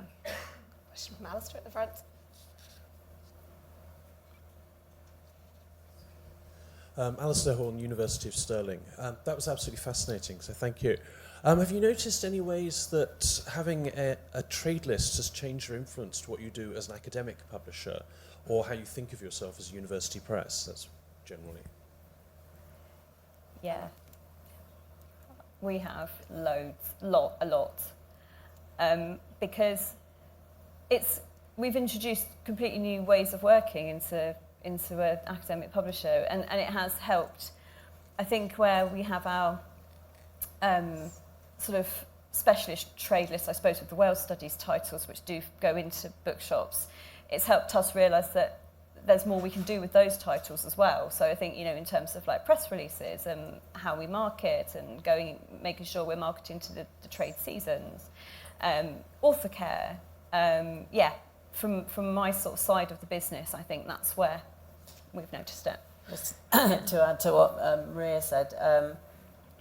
Question from Alistair at the front. Alistair Horn, University of Stirling. That was absolutely fascinating, so thank you. Have you noticed any ways that having a trade list has changed your influence to what you do as an academic publisher, or how you think of yourself as a university press? That's generally. Yeah, we have a lot, because we've introduced completely new ways of working into an academic publisher, and it has helped. I think where we have our sort of specialist trade list, I suppose, with the Wales Studies titles, which do go into bookshops, it's helped us realise that there's more we can do with those titles as well. So I think, in terms of like press releases and how we market and making sure we're marketing to the trade seasons, author care, from my sort of side of the business, I think that's where we've noticed it. Just to add to what Maria said,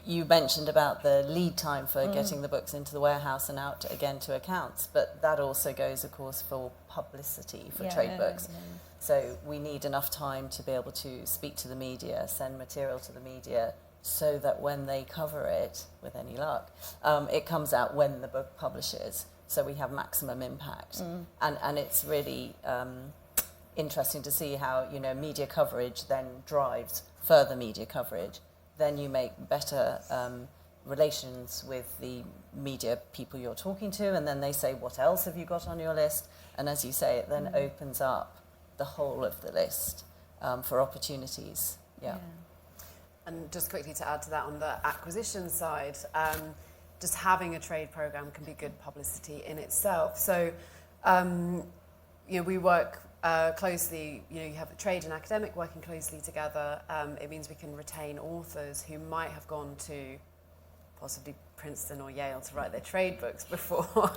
you mentioned about the lead time for getting the books into the warehouse and out again to accounts, but that also goes, of course, for publicity for trade books. Yeah. So we need enough time to be able to speak to the media, send material to the media, so that when they cover it, with any luck, it comes out when the book publishes, so we have maximum impact. And it's really interesting to see how, you know, media coverage then drives further media coverage. Then you make better relations with the media people you're talking to, and then they say, what else have you got on your list? And as you say, it then opens up the whole of the list for opportunities. Yeah. And just quickly to add to that, on the acquisition side, just having a trade program can be good publicity in itself. So, you know, we work closely, you know, you have a trade and academic working closely together. It means we can retain authors who might have gone to possibly Princeton or Yale to write their trade books before,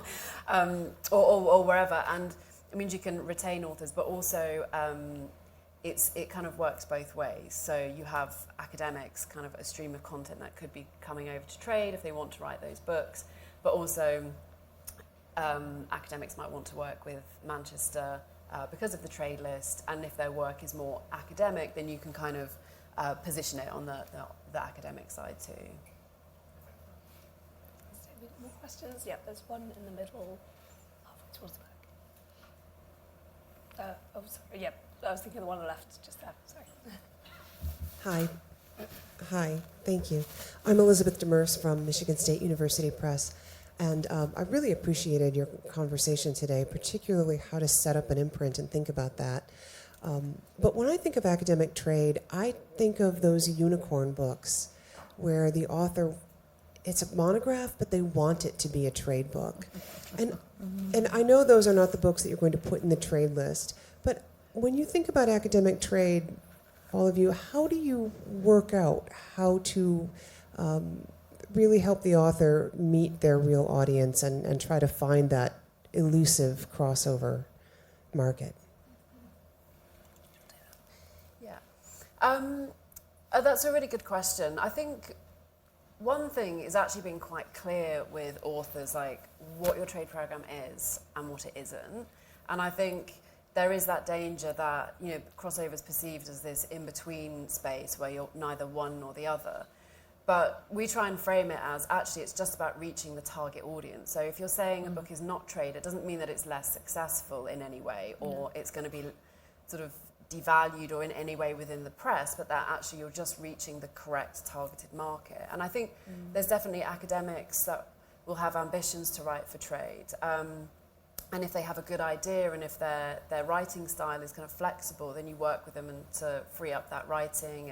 or wherever. And it means you can retain authors, but also it kind of works both ways. So you have academics, kind of a stream of content that could be coming over to trade if they want to write those books, but also academics might want to work with Manchester because of the trade list, and if their work is more academic, then you can kind of position it on the academic side too. More questions? Yeah, there's one in the middle, halfway towards the back. Oh, sorry. Yeah, I was thinking the one on the left, just there. Sorry. Hi, thank you. I'm Elizabeth Demers from Michigan State University Press, and I really appreciated your conversation today, particularly how to set up an imprint and think about that. But when I think of academic trade, I think of those unicorn books where the author, it's a monograph, but they want it to be a trade book. And I know those are not the books that you're going to put in the trade list, but when you think about academic trade, all of you, how do you work out how to really help the author meet their real audience and try to find that elusive crossover market? Yeah. That's a really good question. I think one thing is actually being quite clear with authors, like what your trade program is and what it isn't. And I think there is that danger that, you know, crossover is perceived as this in-between space where you're neither one nor the other. But we try and frame it as actually it's just about reaching the target audience. So if you're saying a book is not trade, it doesn't mean that it's less successful in any way, or it's going to be sort of devalued or in any way within the press, but that actually you're just reaching the correct targeted market. And I think there's definitely academics that will have ambitions to write for trade. And if they have a good idea and if their writing style is kind of flexible, then you work with them to free up that writing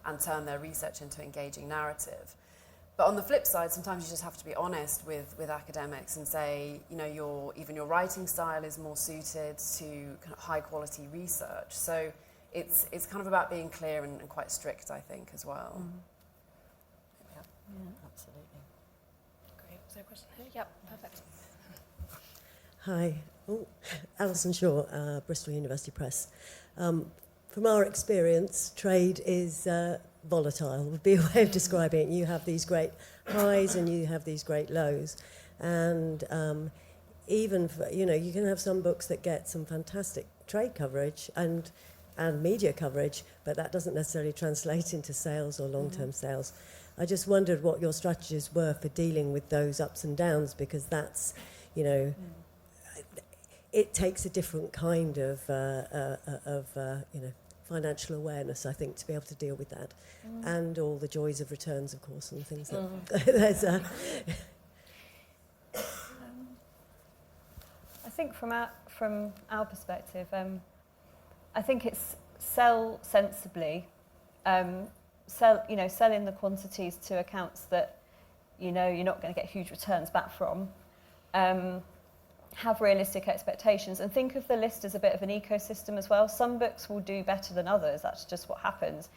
and turn their research into engaging narrative. But on the flip side, sometimes you just have to be honest with academics and say, you know, your writing style is more suited to kind of high quality research. So it's kind of about being clear and quite strict, I think, as well. Yeah, absolutely. Great. Was there a question here? Yep, perfect. Hi, Alison Shaw, Bristol University Press. From our experience, trade is volatile, would be a way of describing it. You have these great highs and you have these great lows. And even, for, you know, you can have some books that get some fantastic trade coverage and media coverage, but that doesn't necessarily translate into sales or long-term sales. I just wondered what your strategies were for dealing with those ups and downs, because that's, you know, it takes a different kind of you know, financial awareness, I think, to be able to deal with that, and all the joys of returns, of course, and things that there's. I think from our perspective, I think it's sell sensibly, sell in the quantities to accounts that you know you're not going to get huge returns back from. Have realistic expectations and think of the list as a bit of an ecosystem as well. Some books will do better than others, that's just what happens,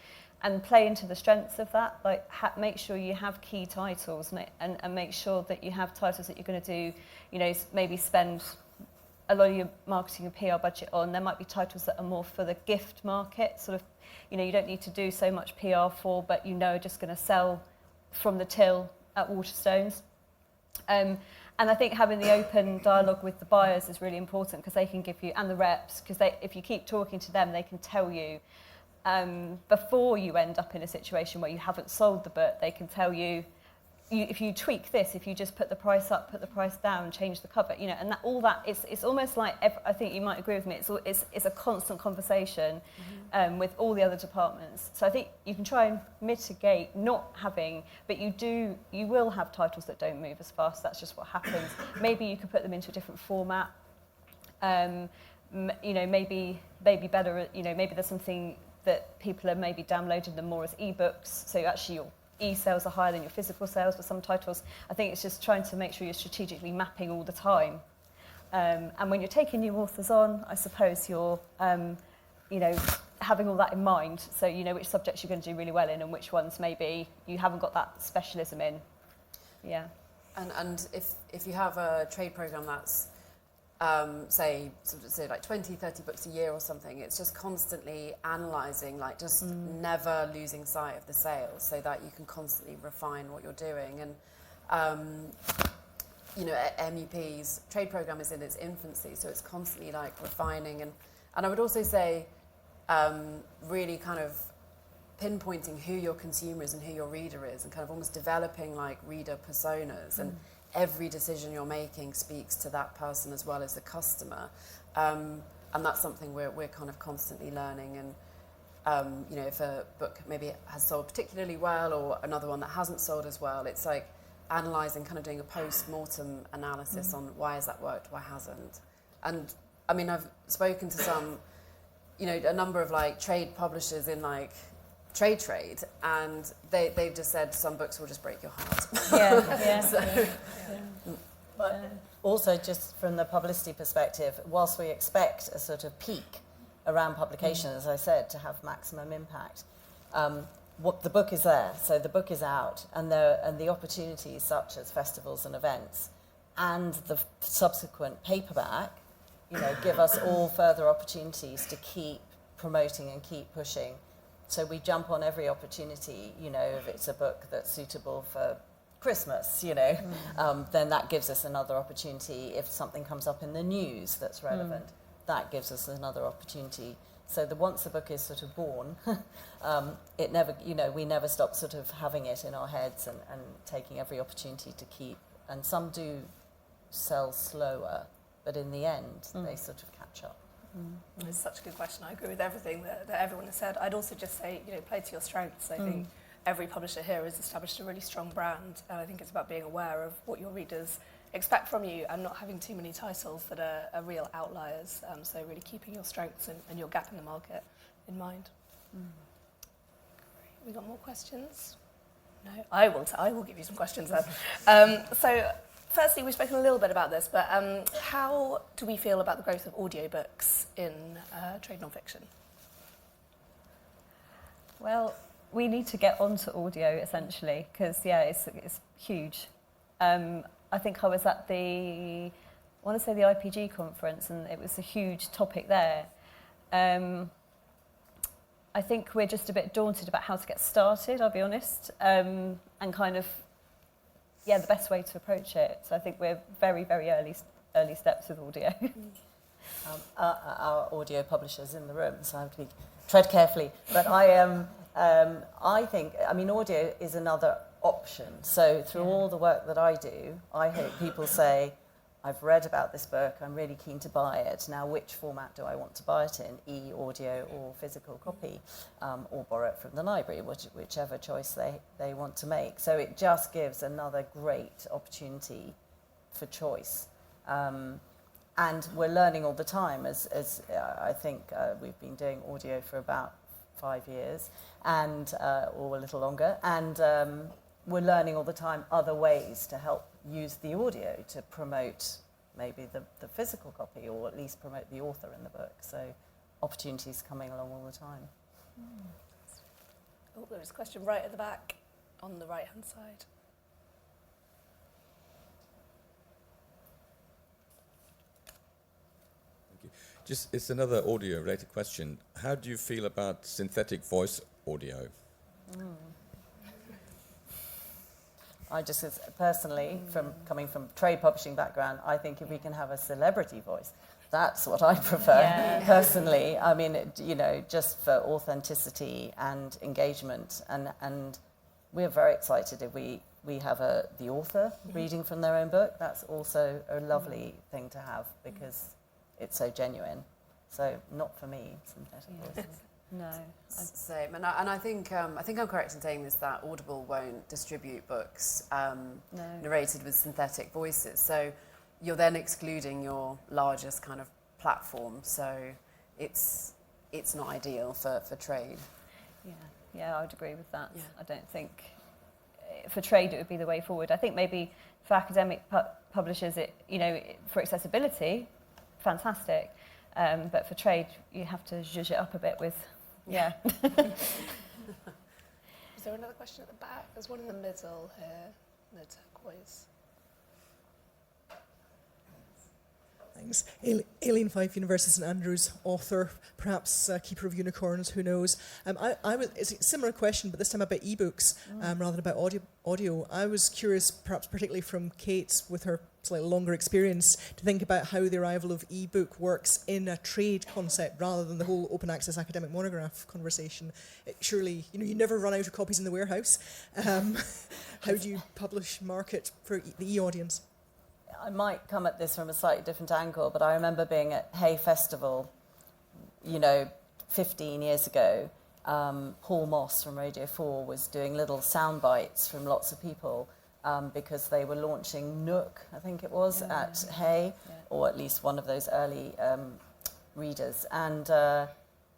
and play into the strengths of that. Like make sure you have key titles and make sure that you have titles that you're going to do, you know, maybe spend a lot of your marketing and PR budget on. There might be titles that are more for the gift market, sort of, you know, you don't need to do so much PR for, but you know are just going to sell from the till at Waterstones. And I think having the open dialogue with the buyers is really important, because they can give you, and the reps, because if you keep talking to them, they can tell you before you end up in a situation where you haven't sold the book, they can tell you, if you tweak this, if you just put the price up, put the price down, change the cover, you know, and that, all that, it's almost like, I think you might agree with me, it's a constant conversation with all the other departments. So I think you can try and mitigate not having, but you will have titles that don't move as fast, that's just what happens. Maybe you could put them into a different format. You know, maybe better, you know, maybe there's something that people are maybe downloading them more as ebooks, so actually your e-sales are higher than your physical sales for some titles. I think it's just trying to make sure you're strategically mapping all the time. And when you're taking new authors on, I suppose you're, you know, having all that in mind, so you know which subjects you're going to do really well in and which ones maybe you haven't got that specialism in. Yeah. And if you have a trade program that's say like 20, 30 books a year or something, it's just constantly analysing, like just never losing sight of the sales so that you can constantly refine what you're doing. And, you know, MEP's trade programme is in its infancy, so it's constantly like refining. And I would also say really kind of pinpointing who your consumer is and who your reader is, and kind of almost developing like reader personas, and every decision you're making speaks to that person as well as the customer, and that's something we're kind of constantly learning. And you know, if a book maybe has sold particularly well or another one that hasn't sold as well, it's like analysing, kind of doing a post-mortem analysis on why has that worked, why hasn't. And I mean, I've spoken to some, you know, a number of like trade publishers in like trade, and they've just said some books will just break your heart. But also, just from the publicity perspective, whilst we expect a sort of peak around publication, as I said, to have maximum impact, what the book is there, so the book is out, and the opportunities such as festivals and events, and the subsequent paperback, you know, give us all further opportunities to keep promoting and keep pushing. So we jump on every opportunity, you know, if it's a book that's suitable for Christmas, you know, then that gives us another opportunity. If something comes up in the news that's relevant, that gives us another opportunity. So once the book is sort of born, it never, you know, we never stop sort of having it in our heads and taking every opportunity to keep. And some do sell slower, but in the end, they sort of catch up. It's such a good question. I agree with everything that everyone has said. I'd also just say, you know, play to your strengths. I think every publisher here has established a really strong brand, and I think it's about being aware of what your readers expect from you and not having too many titles that are real outliers. So really keeping your strengths and your gap in the market in mind. We got more questions? No, I will give you some questions then. So firstly, we've spoken a little bit about this, but how do we feel about the growth of audiobooks in trade non-fiction? Well, we need to get onto audio essentially, because it's huge. I think I was at the IPG conference, and it was a huge topic there. I think we're just a bit daunted about how to get started, I'll be honest, and kind of, the best way to approach it. So I think we're very, very early steps with audio. Our audio publishers in the room, so I have to tread carefully. But I think, I mean, audio is another option. So through all the work that I do, I hope people say, I've read about this book, I'm really keen to buy it. Now, which format do I want to buy it in? E-audio or physical copy, or borrow it from the library, whichever choice they want to make. So it just gives another great opportunity for choice. And we're learning all the time, as I think we've been doing audio for about 5 years, and or a little longer, and we're learning all the time other ways to help use the audio to promote maybe the physical copy, or at least promote the author in the book. So opportunities coming along all the time. Oh, there was a question right at the back on the right-hand side. Thank you. Just, it's another audio-related question. How do you feel about synthetic voice audio? I just personally, coming from trade publishing background, I think if we can have a celebrity voice, That's what I prefer personally. I mean, just for authenticity and engagement, and we're very excited if we have the author reading from their own book. That's also a lovely thing to have because it's so genuine. So not for me, synthetic voices. No. Same, and I think I'm correct in saying this, that Audible won't distribute books narrated with synthetic voices. So you're then excluding your largest kind of platform. So it's not ideal for trade. Yeah, I would agree with that. Yeah. I don't think for trade it would be the way forward. I think maybe for academic publishers, for accessibility, fantastic. But for trade, you have to zhuzh it up a bit with, Is there another question at the back? There's one in the middle here, the turquoise. Thanks. Aileen Fife, University of St Andrews, author, perhaps keeper of unicorns, who knows. It's a similar question, but this time about ebooks rather than about audio. I was curious, perhaps particularly from Kate, with her slightly longer experience, to think about how the arrival of ebook works in a trade concept rather than the whole open access academic monograph conversation. Surely, you never run out of copies in the warehouse. How do you publish, market for the e-audience? I might come at this from a slightly different angle, but I remember being at Hay Festival, 15 years ago. Paul Moss from Radio 4 was doing little sound bites from lots of people because they were launching Nook, I think it was, at Hay, or at least one of those early readers. And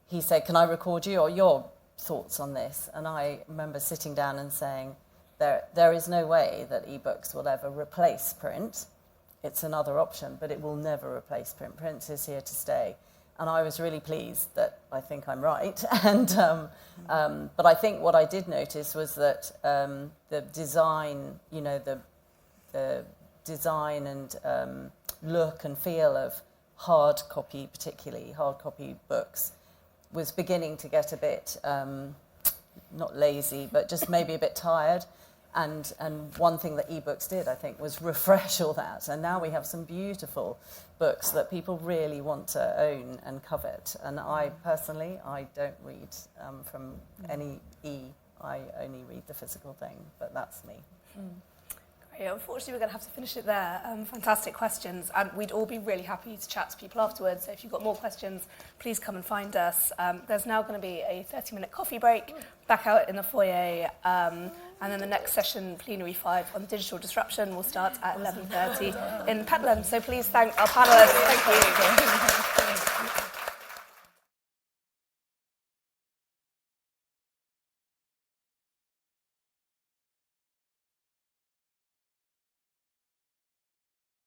he said, "Can I record you or your thoughts on this?" And I remember sitting down and saying, there is no way that ebooks will ever replace print. It's another option, but it will never replace print. Print is here to stay. And I was really pleased that I think I'm right. And but I think what I did notice was that the design, the design and look and feel of hard copy, particularly hard copy books, was beginning to get a bit not lazy, but just maybe a bit tired. And one thing that ebooks did, I think, was refresh all that. And now we have some beautiful books that people really want to own and covet. And I personally, I don't read from any I only read the physical thing, but that's me. Great. Unfortunately, we're going to have to finish it there. Fantastic questions. And we'd all be really happy to chat to people afterwards. So if you've got more questions, please come and find us. There's now going to be a 30-minute coffee break back out in the foyer. And then the next session, Plenary 5 on digital disruption, will start at 11:30 in Petland. So please thank our panellists. Thank you.